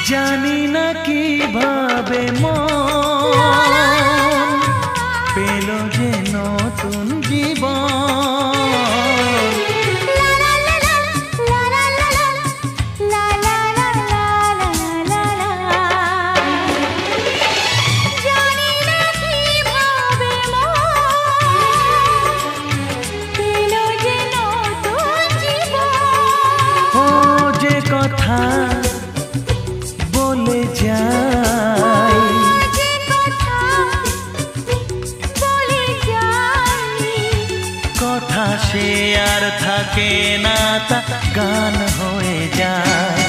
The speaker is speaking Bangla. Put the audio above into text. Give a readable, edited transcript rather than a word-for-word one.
জানি না কিভাবে মন পেল যে নতুন জীবন। ও যে কথা বলে যাই, কথা সে আর থাকে না, তা গান হয়ে যায়।